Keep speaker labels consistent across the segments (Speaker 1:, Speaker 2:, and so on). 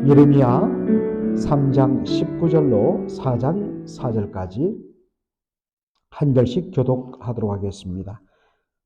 Speaker 1: 예레미야 3장 19절로 4장 4절까지 한 절씩 교독하도록 하겠습니다.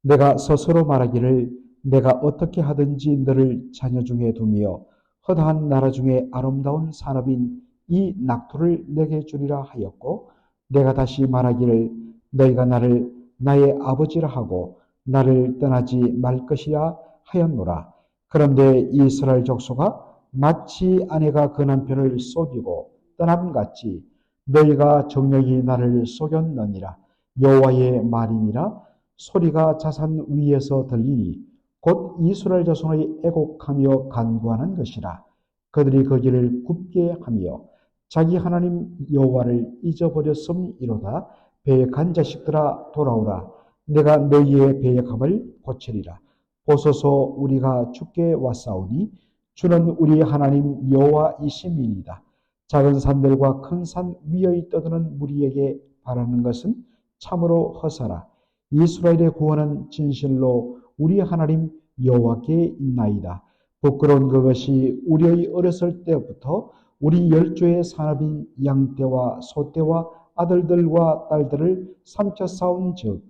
Speaker 1: 내가 스스로 말하기를 내가 어떻게 하든지 너를 자녀 중에 두며 허다한 나라 중에 아름다운 산업인 이 낙토를 내게 주리라 하였고, 내가 다시 말하기를 너희가 나를 나의 아버지라 하고 나를 떠나지 말 것이라 하였노라. 그런데 이스라엘 족속아, 마치 아내가 그 남편을 속이고 떠남같이 너희가 정령이 나를 속였느니라. 여호와의 말이니라. 소리가 자산 위에서 들리니 곧 이스라엘 자손의 애곡하며 간구하는 것이라. 그들이 거기를 굽게 하며 자기 하나님 여호와를 잊어버렸음이로다. 배역한 자식들아 돌아오라. 내가 너희의 배역함을 고치리라. 보소서, 우리가 주께 왔사오니 주는 우리 하나님 여호와이심이니이다. 작은 산들과 큰 산 위에 떠드는 무리에게 바라는 것은 참으로 허사라. 이스라엘의 구원은 진실로 우리 하나님 여호와께 있나이다. 부끄러운 그것이 우리의 어렸을 때부터 우리 열조의 산업인 양떼와 소떼와 아들들과 딸들을 삼켜 쌓은 즉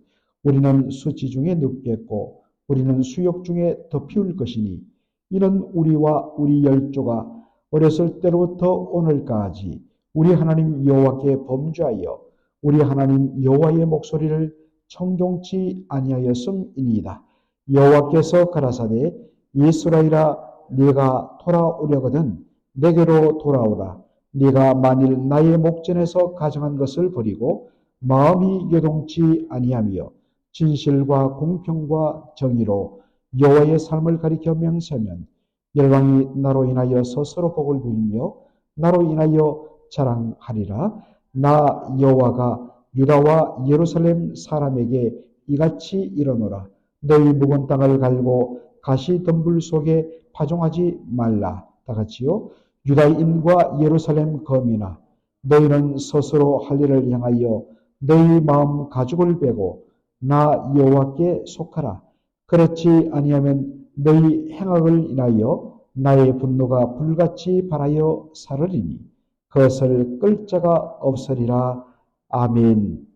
Speaker 1: 우리는 수치 중에 눕겠고 우리는 수욕 중에 덮이울 것이니, 이는 우리와 우리 열조가 어렸을 때로부터 오늘까지 우리 하나님 여호와께 범죄하여 우리 하나님 여호와의 목소리를 청종치 아니하였음이니이다. 여호와께서 가라사대 이스라엘아, 네가 돌아오려거든 내게로 돌아오라. 네가 만일 나의 목전에서 가정한 것을 버리고 마음이 요동치 아니하며 진실과 공평과 정의로 여호와의 삶을 가리켜 명세하면 열방이 나로 인하여 스스로 복을 빌며 나로 인하여 자랑하리라. 나 여호와가 유다와 예루살렘 사람에게 이같이 이르노라. 너희 묵은 땅을 갈고 가시 덤불 속에 파종하지 말라. 다 같이요. 유다인과 예루살렘 거민아, 너희는 스스로 할 일을 향하여 너희 마음 가죽을 베고 나 여호와께 속하라. 그렇지 아니하면 너희 행악을 인하여 나의 분노가 불같이 발하여 사르리니 그것을 끌 자가 없으리라. 아멘.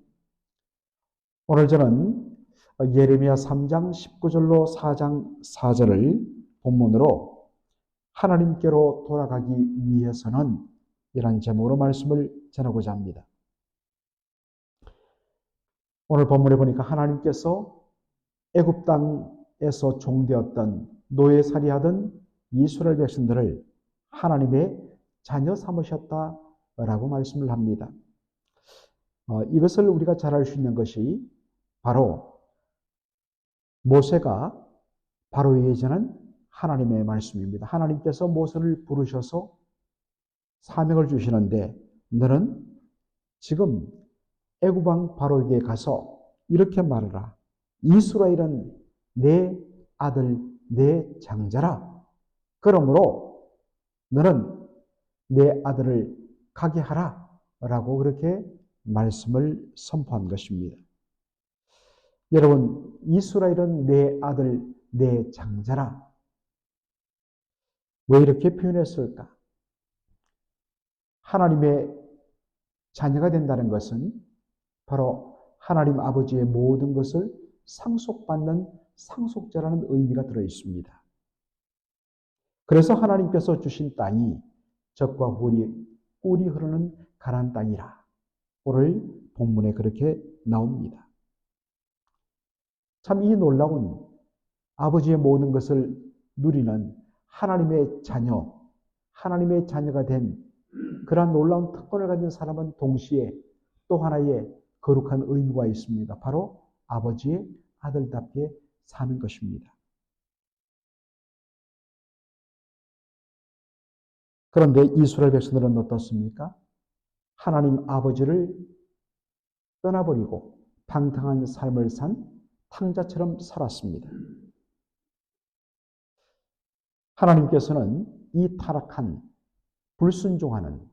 Speaker 1: 오늘 저는 예레미야 3장 19절로 4장 4절을 본문으로 하나님께로 돌아가기 위해서는 이란 제목으로 말씀을 전하고자 합니다. 오늘 본문에 보니까 하나님께서 애굽 땅에서 종되었던 노예살이하던 이스라엘 백성들을 하나님의 자녀 삼으셨다라고 말씀을 합니다. 이것을 우리가 잘 알 수 있는 것이 바로 모세가 바로에게 전한 하나님의 말씀입니다. 하나님께서 모세를 부르셔서 사명을 주시는데, 너는 지금 애굽 왕 바로에게 가서 이렇게 말하라. 이스라엘은 내 아들, 내 장자라. 그러므로 너는 내 아들을 가게 하라. 라고 그렇게 말씀을 선포한 것입니다. 여러분, 이스라엘은 내 아들, 내 장자라. 왜 이렇게 표현했을까? 하나님의 자녀가 된다는 것은 바로 하나님 아버지의 모든 것을 상속받는 상속자라는 의미가 들어 있습니다. 그래서 하나님께서 주신 땅이 젖과 꿀이 흐르는 가나안 땅이라. 오늘 본문에 그렇게 나옵니다. 참 이 놀라운 아버지의 모든 것을 누리는 하나님의 자녀가 된 그러한 놀라운 특권을 가진 사람은 동시에 또 하나의 거룩한 의무가 있습니다. 바로 아버지의 아들답게 사는 것입니다. 그런데 이스라엘 백성들은 어떻습니까? 하나님 아버지를 떠나버리고 방탕한 삶을 산 탕자처럼 살았습니다. 하나님께서는 이 타락한, 불순종하는,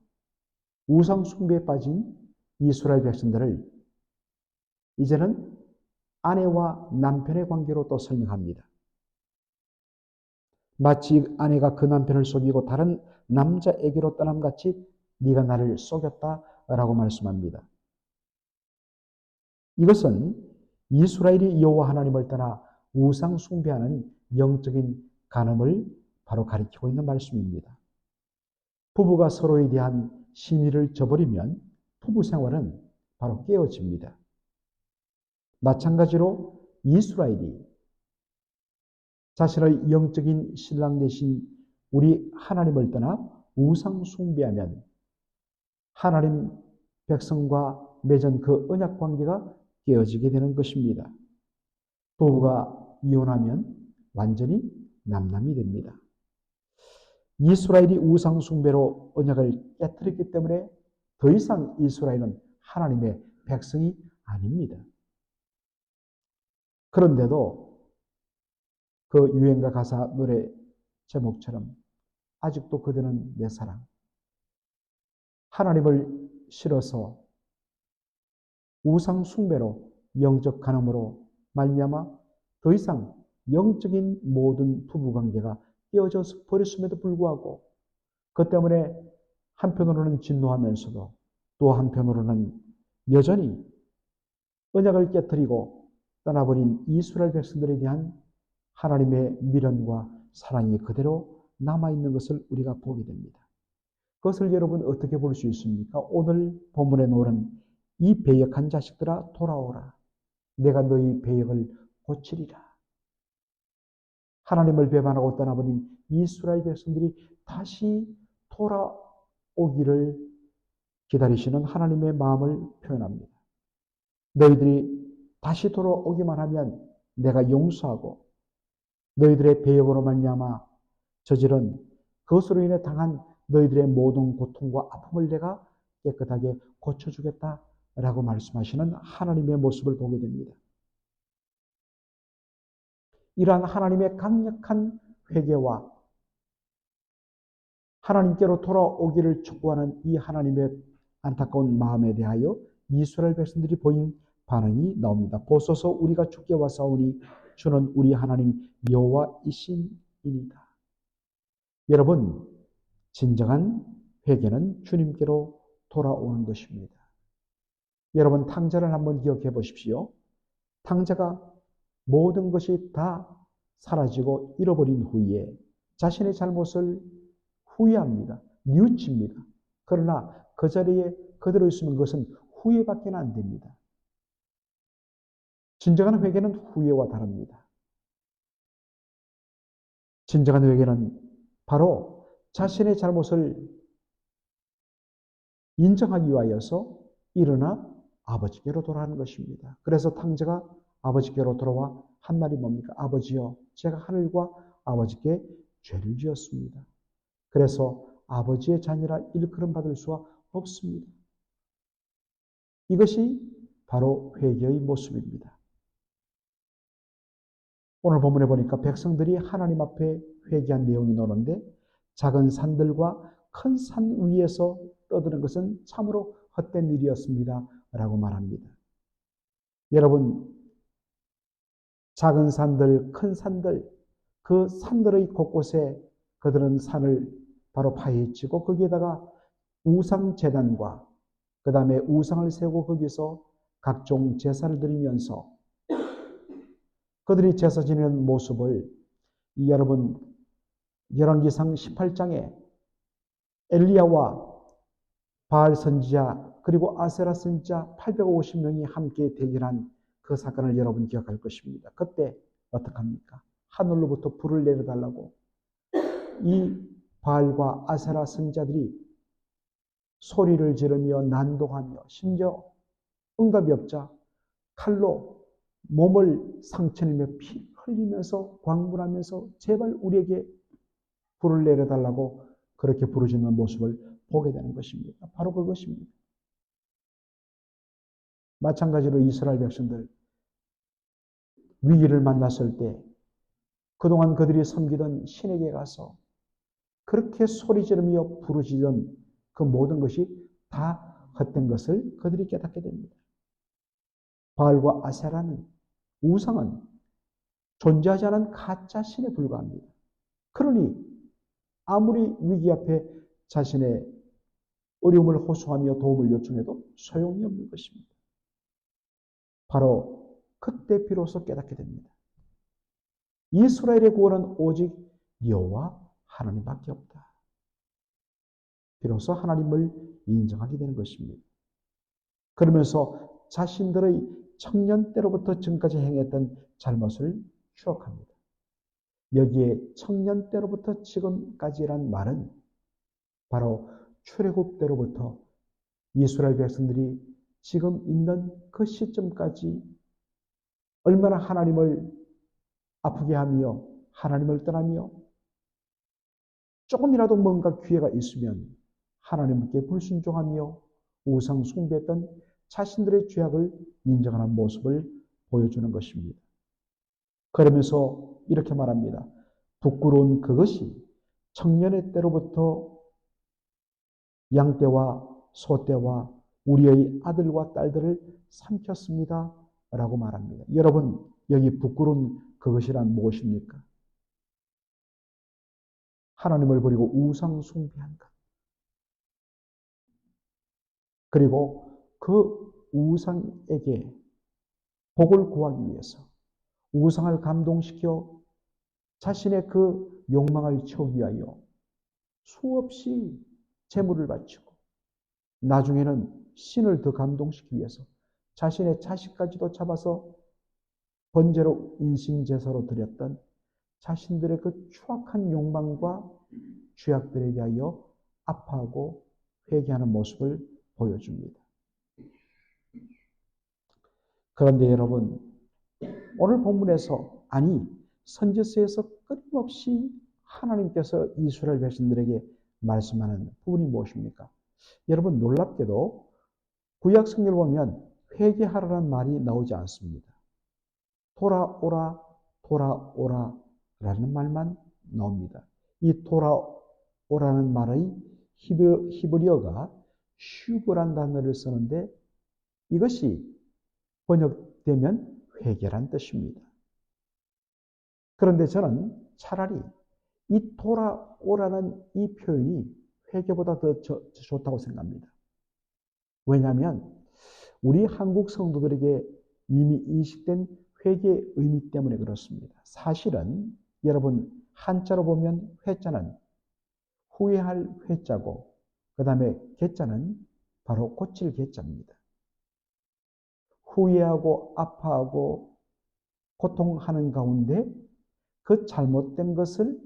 Speaker 1: 우상 숭배에 빠진 이스라엘 백성들을 이제는 아내와 남편의 관계로 또 설명합니다. 마치 아내가 그 남편을 속이고 다른 남자에게로 떠남같이 네가 나를 속였다라고 말씀합니다. 이것은 이스라엘이 여호와 하나님을 떠나 우상 숭배하는 영적인 간음을 바로 가리키고 있는 말씀입니다. 부부가 서로에 대한 신의를 저버리면 부부 생활은 바로 깨어집니다. 마찬가지로 이스라엘이 자신의 영적인 신랑 되신 우리 하나님을 떠나 우상 숭배하면 하나님 백성과 맺은 그 언약 관계가 깨어지게 되는 것입니다. 부부가 이혼하면 완전히 남남이 됩니다. 이스라엘이 우상 숭배로 언약을 깨뜨렸기 때문에 더 이상 이스라엘은 하나님의 백성이 아닙니다. 그런데도 그 유행가 가사 노래 제목처럼 아직도 그대는 내 사랑, 하나님을 싫어서 우상 숭배로 영적 간음으로 말미암아 더 이상 영적인 모든 부부관계가 깨어져 버렸음에도 불구하고 그 때문에 한편으로는 진노하면서도 또 한편으로는 여전히 언약을 깨뜨리고 떠나버린 이스라엘 백성들에 대한 하나님의 미련과 사랑이 그대로 남아있는 것을 우리가 보게 됩니다. 그것을 여러분 어떻게 볼 수 있습니까? 오늘 본문에 나오는 이 배역한 자식들아 돌아오라. 내가 너희 배역을 고치리라. 하나님을 배반하고 떠나버린 이스라엘 백성들이 다시 돌아오기를 기다리시는 하나님의 마음을 표현합니다. 너희들이 다시 돌아오기만 하면 내가 용서하고 너희들의 배역으로 말미암아 저지른 그것으로 인해 당한 너희들의 모든 고통과 아픔을 내가 깨끗하게 고쳐주겠다라고 말씀하시는 하나님의 모습을 보게 됩니다. 이러한 하나님의 강력한 회개와 하나님께로 돌아오기를 촉구하는 이 하나님의 안타까운 마음에 대하여 이스라엘 백성들이 보인 반응이 나옵니다. 보소서 우리가 주께 왔사오니 주는 우리 하나님 여호와이시니이다. 여러분, 진정한 회개는 주님께로 돌아오는 것입니다. 여러분, 탕자를 한번 기억해 보십시오. 탕자가 모든 것이 다 사라지고 잃어버린 후에 자신의 잘못을 후회합니다. 뉘우칩니다. 그러나 그 자리에 그대로 있으면 그것은 후회밖에 안 됩니다. 진정한 회개는 후회와 다릅니다. 진정한 회개는 바로 자신의 잘못을 인정하기 위하여서 일어나 아버지께로 돌아가는 것입니다. 그래서 탕자가 아버지께로 돌아와 한 말이 뭡니까? 아버지여, 제가 하늘과 아버지께 죄를 지었습니다. 그래서 아버지의 자녀라 일컬음 받을 수가 없습니다. 이것이 바로 회개의 모습입니다. 오늘 본문에 보니까 백성들이 하나님 앞에 회개한 내용이 나오는데 작은 산들과 큰 산 위에서 떠드는 것은 참으로 헛된 일이었습니다. 라고 말합니다. 여러분, 작은 산들, 큰 산들, 그 산들의 곳곳에 그들은 산을 바로 파헤치고 거기에다가 우상제단과 그 다음에 우상을 세우고 거기서 각종 제사를 드리면서 그들이 제사 지내는 모습을 여러분 열왕기상 18장에 엘리야와 바알 선지자 그리고 아세라 선지자 850명이 함께 대결한 그 사건을 여러분 기억할 것입니다. 그때 어떡합니까? 하늘로부터 불을 내려달라고 이 바알과 아세라 선지자들이 소리를 지르며 난동하며 심지어 응답이 없자 칼로 몸을 상처내며 피 흘리면서 광분하면서 제발 우리에게 불을 내려달라고 그렇게 부르짖는 모습을 보게 되는 것입니다. 바로 그것입니다. 마찬가지로 이스라엘 백성들 위기를 만났을 때 그동안 그들이 섬기던 신에게 가서 그렇게 소리 지르며 부르짖던 그 모든 것이 다 헛된 것을 그들이 깨닫게 됩니다. 바알과 아세라는 우상은 존재하지 않은 가짜 신에 불과합니다. 그러니 아무리 위기 앞에 자신의 어려움을 호소하며 도움을 요청해도 소용이 없는 것입니다. 바로 그때 비로소 깨닫게 됩니다. 이스라엘의 구원은 오직 여호와 하나님밖에 없다. 비로소 하나님을 인정하게 되는 것입니다. 그러면서 자신들의 청년 때로부터 지금까지 행했던 잘못을 추억합니다. 여기에 청년 때로부터 지금까지란 말은 바로 출애굽 때로부터 이스라엘 백성들이 지금 있는 그 시점까지 얼마나 하나님을 아프게 하며 하나님을 떠나며 조금이라도 뭔가 기회가 있으면 하나님께 불순종하며 우상 숭배했던 자신들의 죄악을 인정하는 모습을 보여주는 것입니다. 그러면서 이렇게 말합니다. 부끄러운 그것이 청년의 때로부터 양떼와 소떼와 우리의 아들과 딸들을 삼켰습니다. 라고 말합니다. 여러분, 여기 부끄러운 그것이란 무엇입니까? 하나님을 버리고 우상 숭배한 것. 그리고 그 우상에게 복을 구하기 위해서 우상을 감동시켜 자신의 그 욕망을 채우기 위하여 수없이 제물을 바치고 나중에는 신을 더 감동시키기 위해서 자신의 자식까지도 잡아서 번제로 인신제사로 드렸던 자신들의 그 추악한 욕망과 죄악들에 대하여 아파하고 회개하는 모습을 보여줍니다. 그런데 여러분, 오늘 본문에서 아니 선지서에서 끊임없이 하나님께서 이스라엘 백성들에게 말씀하는 부분이 무엇입니까? 여러분, 놀랍게도 구약 성경을 보면 회개하라는 말이 나오지 않습니다. 돌아오라, 돌아오라 라는 말만 나옵니다. 이 돌아오라는 말의 히브리어가 슈브란 단어를 쓰는데 이것이 번역되면 회개란 뜻입니다. 그런데 저는 차라리 이 돌아오라는 이 표현이 회개보다 더 좋다고 생각합니다. 왜냐하면 우리 한국 성도들에게 이미 인식된 회개의 의미 때문에 그렇습니다. 사실은 여러분 한자로 보면 회자는 후회할 회자고 그 다음에 개자는 바로 고칠 개자입니다. 후회하고 아파하고 고통하는 가운데 그 잘못된 것을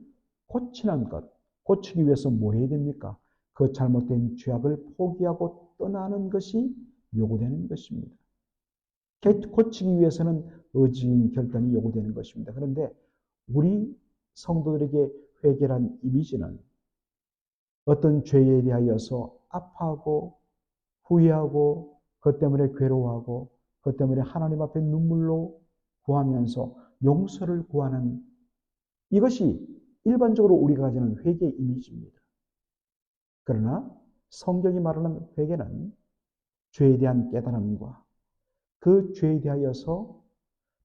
Speaker 1: 고치는 것, 고치기 위해서 뭐 해야 됩니까? 그 잘못된 죄악을 포기하고 떠나는 것이 요구되는 것입니다. 고치기 위해서는 의지인 결단이 요구되는 것입니다. 그런데 우리 성도들에게 회개란 이미지는 어떤 죄에 대하여서 아파하고 후회하고 그것 때문에 괴로워하고 그것 때문에 하나님 앞에 눈물로 구하면서 용서를 구하는 이것이 일반적으로 우리가 가지는 회개의 이미지입니다. 그러나 성경이 말하는 회개는 죄에 대한 깨달음과 그 죄에 대하여서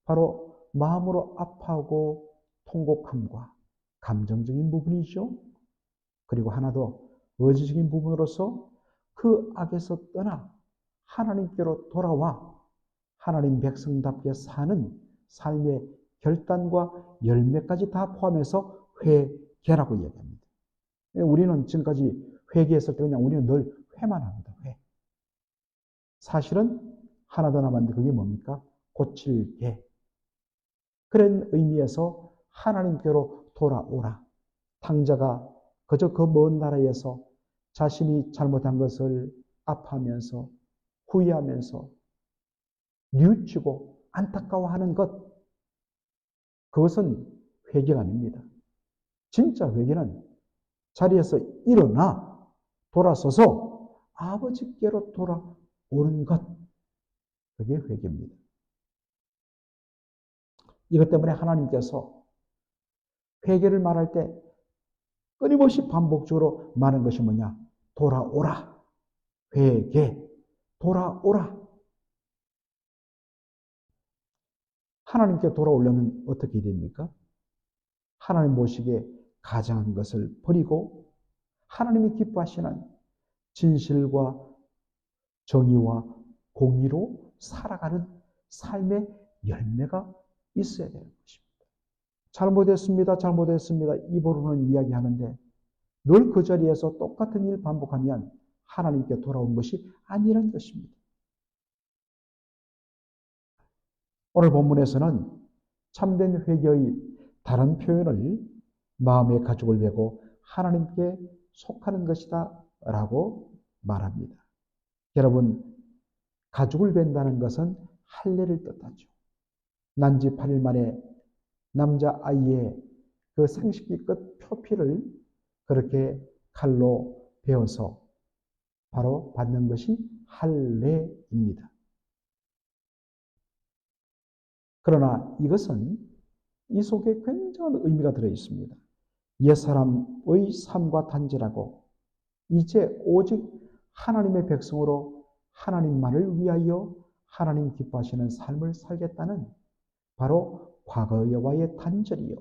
Speaker 1: 바로 마음으로 아파하고 통곡함과 감정적인 부분이죠. 그리고 하나 더 의지적인 부분으로서 그 악에서 떠나 하나님께로 돌아와 하나님 백성답게 사는 삶의 결단과 열매까지 다 포함해서 회개라고 이야기합니다. 우리는 지금까지 회개했을 때 그냥 우리는 늘 회만 합니다. 회. 사실은 하나 더 남았는데 그게 뭡니까? 고칠 개. 그런 의미에서 하나님께로 돌아오라. 탕자가 그저 그 먼 나라에서 자신이 잘못한 것을 아파하면서 후회하면서 뉘우치고 안타까워하는 것, 그것은 회개가 아닙니다. 진짜 회개는 자리에서 일어나 돌아서서 아버지께로 돌아오는 것, 그게 회개입니다. 이것 때문에 하나님께서 회개를 말할 때 끊임없이 반복적으로 말하는 것이 뭐냐? 돌아오라. 회개. 돌아오라. 하나님께 돌아오려면 어떻게 됩니까? 하나님 보시기에 가장한 것을 버리고 하나님이 기뻐하시는 진실과 정의와 공의로 살아가는 삶의 열매가 있어야 되는 것입니다. 잘못했습니다. 잘못했습니다. 입으로는 이야기하는데 늘 그 자리에서 똑같은 일 반복하면 하나님께 돌아온 것이 아니라는 것입니다. 오늘 본문에서는 참된 회개의 다른 표현을 마음의 가죽을 베고 하나님께 속하는 것이다 라고 말합니다. 여러분, 가죽을 벤다는 것은 할례를 뜻하죠. 난지 8일 만에 남자아이의 그 생식기 끝 표피를 그렇게 칼로 베어서 바로 받는 것이 할례입니다. 그러나 이것은 이 속에 굉장한 의미가 들어 있습니다. 옛사람의 삶과 단절하고 이제 오직 하나님의 백성으로 하나님만을 위하여 하나님 기뻐하시는 삶을 살겠다는 바로 과거와의 단절이요.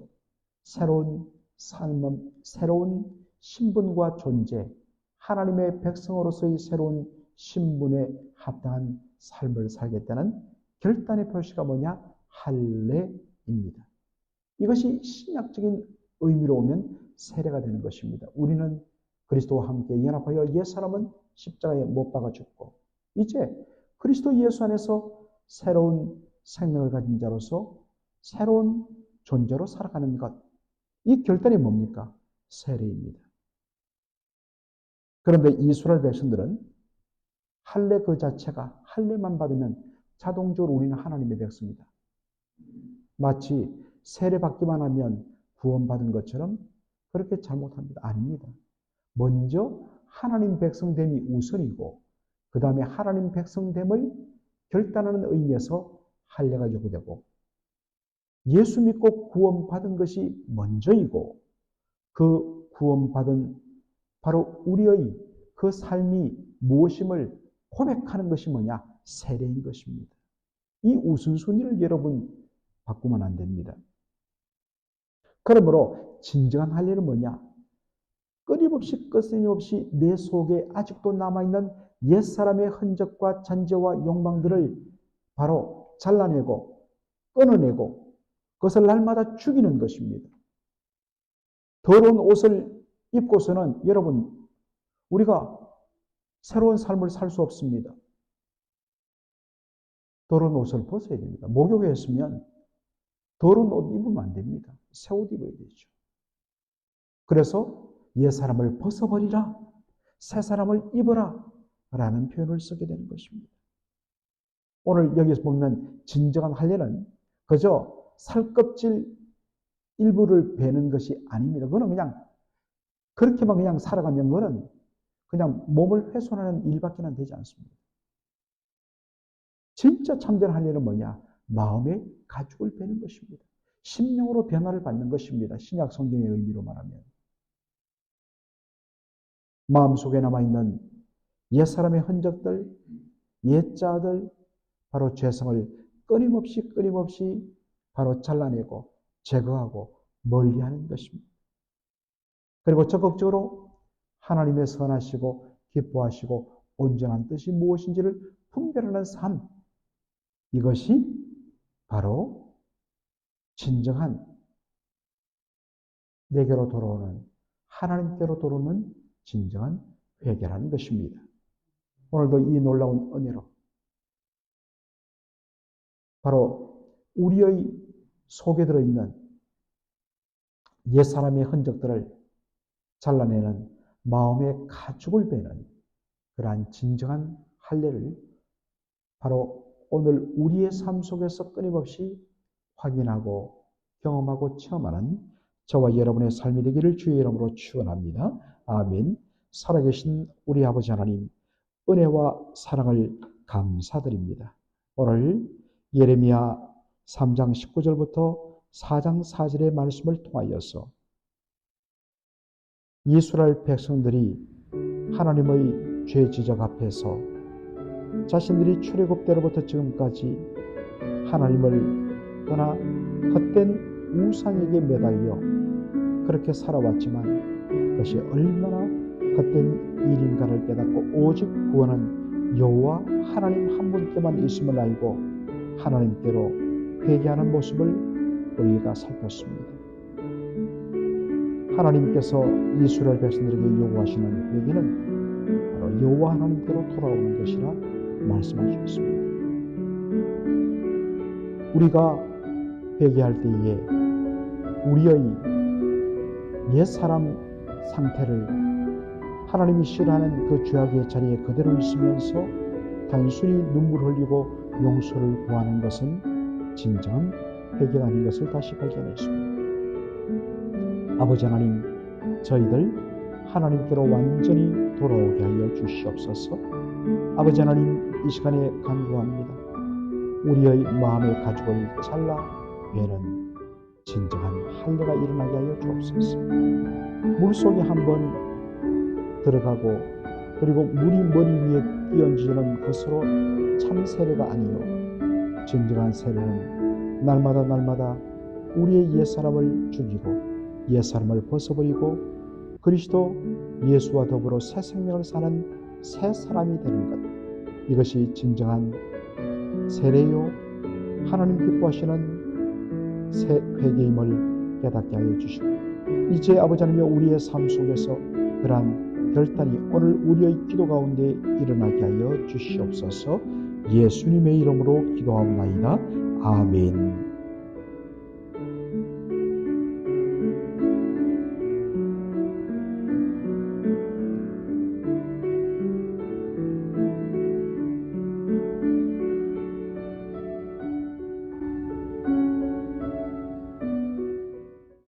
Speaker 1: 새로운 삶, 새로운 신분과 존재, 하나님의 백성으로서의 새로운 신분에 합당한 삶을 살겠다는 결단의 표시가 뭐냐? 할례입니다. 이것이 신약적인 의미로 오면 세례가 되는 것입니다. 우리는 그리스도와 함께 연합하여 옛사람은 십자가에 못 박아 죽고 이제 그리스도 예수 안에서 새로운 생명을 가진 자로서 새로운 존재로 살아가는 것. 이 결단이 뭡니까? 세례입니다. 그런데 이스라엘 백성들은 할례 그 자체가 할례만 받으면 자동적으로 우리는 하나님의 백성이다. 마치 세례받기만 하면 구원받은 것처럼 그렇게 잘못합니다. 아닙니다. 먼저 하나님 백성됨이 우선이고 그 다음에 하나님 백성됨을 결단하는 의미에서 할례가 요구되고 예수 믿고 구원받은 것이 먼저이고 그 구원받은 바로 우리의 그 삶이 무엇임을 고백하는 것이 뭐냐? 세례인 것입니다. 이 우선순위를 여러분 바꾸면 안 됩니다. 그러므로 진정한 할례는 뭐냐? 끊임없이 끊임없이 내 속에 아직도 남아있는 옛사람의 흔적과 잔재와 욕망들을 바로 잘라내고 끊어내고 그것을 날마다 죽이는 것입니다. 더러운 옷을 입고서는 여러분 우리가 새로운 삶을 살 수 없습니다. 더러운 옷을 벗어야 됩니다. 목욕에 했으면 더러운 옷 입으면 안 됩니다. 새 옷 입어야 되죠. 그래서 옛사람을 벗어버리라, 새 사람을 입어라 라는 표현을 쓰게 되는 것입니다. 오늘 여기서 보면 진정한 할례는 그저 살껍질 일부를 베는 것이 아닙니다. 그거는 그냥 그렇게만 그냥 살아가면 그거는 그냥 몸을 훼손하는 일밖에 되지 않습니다. 진짜 참된 할례는 뭐냐? 마음의 가죽을 베는 것입니다. 심령으로 변화를 받는 것입니다. 신약 성경의 의미로 말하면. 마음속에 남아있는 옛사람의 흔적들, 옛자들, 바로 죄성을 끊임없이 바로 잘라내고 제거하고 멀리하는 것입니다. 그리고 적극적으로 하나님의 선하시고 기뻐하시고 온전한 뜻이 무엇인지를 분별하는 삶, 이것이 바로 진정한 내게로 돌아오는 하나님께로 돌아오는 진정한 회개라는 것입니다. 오늘도 이 놀라운 은혜로 바로 우리의 속에 들어있는 옛사람의 흔적들을 잘라내는 마음의 가죽을 베는 그러한 진정한 할례를 바로 오늘 우리의 삶 속에서 끊임없이 확인하고 경험하고 체험하는 저와 여러분의 삶이 되기를 주의 이름으로 축원합니다. 아멘. 살아계신 우리 아버지 하나님, 은혜와 사랑을 감사드립니다. 오늘 예레미야 3장 19절부터 4장 4절의 말씀을 통하여서 이스라엘 백성들이 하나님의 죄 지적 앞에서 자신들이 출애굽 때로부터 지금까지 하나님을 떠나 헛된 우상에게 매달려 그렇게 살아왔지만 그것이 얼마나 헛된 일인가를 깨닫고 오직 구원은 여호와 하나님 한 분께만 있음을 알고 하나님께로 회개하는 모습을 우리가 살폈습니다. 하나님께서 이스라엘 백성들에게 요구하시는 회개는 바로 여호와 하나님께로 돌아오는 것이라 말씀하셨습니다. 우리가 회개할 때에 우리의 옛사람 상태를 하나님이 싫어하는 그 죄악의 자리에 그대로 있으면서 단순히 눈물 흘리고 용서를 구하는 것은 진정한 회개가 아닌 것을 다시 발견했습니다. 아버지 하나님, 저희들 하나님께로 완전히 돌아오게 하여 주시옵소서. 아버지 하나님, 이 시간에 간구합니다. 우리의 마음의 가죽을 잘라 베는 진정한 할례가 일어나게 하여 주옵소서. 물속에 한번 들어가고 그리고 물이 머리 위에 끼얹어지는 것으로 참 세례가 아니요 진정한 세례는 날마다 우리의 옛사람을 죽이고 옛사람을 벗어버리고 그리스도 예수와 더불어 새 생명을 사는 새 사람이 되는 것, 이것이 진정한 세례요 하나님 기뻐하시는 새 회개임을 깨닫게 하여 주시고 이제 아버지 하나님 우리의 삶 속에서 그러한 결단이 오늘 우리의 기도 가운데 일어나게 하여 주시옵소서. 예수님의 이름으로 기도하옵나이다. 아멘.